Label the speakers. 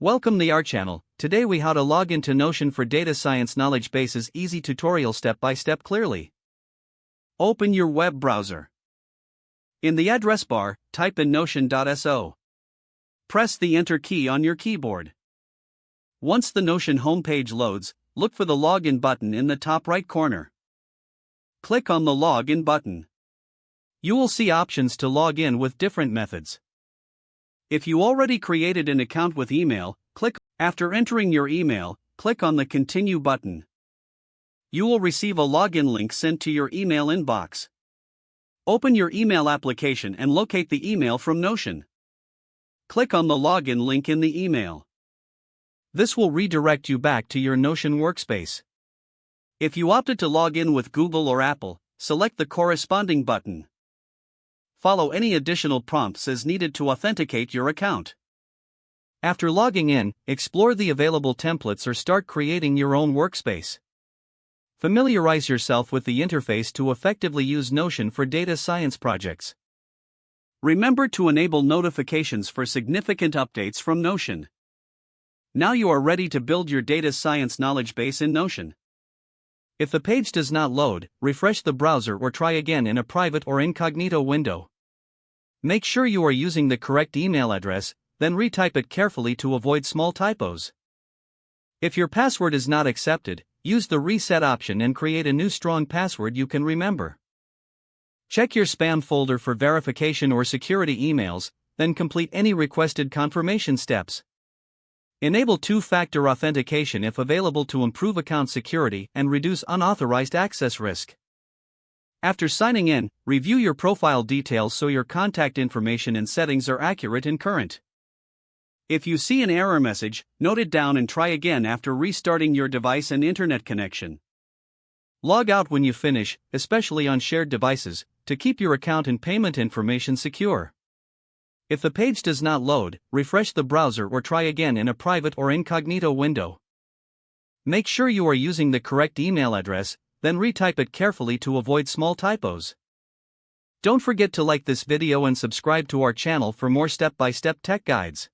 Speaker 1: Welcome to our channel. Today we how to log into Notion for data science knowledge bases easy tutorial step by step clearly. Open your web browser. In the address bar, type in notion.so. Press the enter key on your keyboard. Once the Notion homepage loads, look for the login button in the top right corner. Click on the login button. You will see options to log in with different methods. If you already created an account with email, after entering your email, click on the Continue button. You will receive a login link sent to your email inbox. Open your email application and locate the email from Notion. Click on the login link in the email. This will redirect you back to your Notion workspace. If you opted to log in with Google or Apple, select the corresponding button. Follow any additional prompts as needed to authenticate your account. After logging in, explore the available templates or start creating your own workspace. Familiarize yourself with the interface to effectively use Notion for data science projects. Remember to enable notifications for significant updates from Notion. Now you are ready to build your data science knowledge base in Notion. If the page does not load, refresh the browser or try again in a private or incognito window. Make sure you are using the correct email address, then retype it carefully to avoid small typos. If your password is not accepted, use the reset option and create a new strong password you can remember. Check your spam folder for verification or security emails, then complete any requested confirmation steps. Enable two-factor authentication if available to improve account security and reduce unauthorized access risk. After signing in, review your profile details so your contact information and settings are accurate and current. If you see an error message, note it down and try again after restarting your device and internet connection. Log out when you finish, especially on shared devices, to keep your account and payment information secure. If the page does not load, refresh the browser or try again in a private or incognito window. Make sure you are using the correct email address, then retype it carefully to avoid small typos. Don't forget to like this video and subscribe to our channel for more step-by-step tech guides.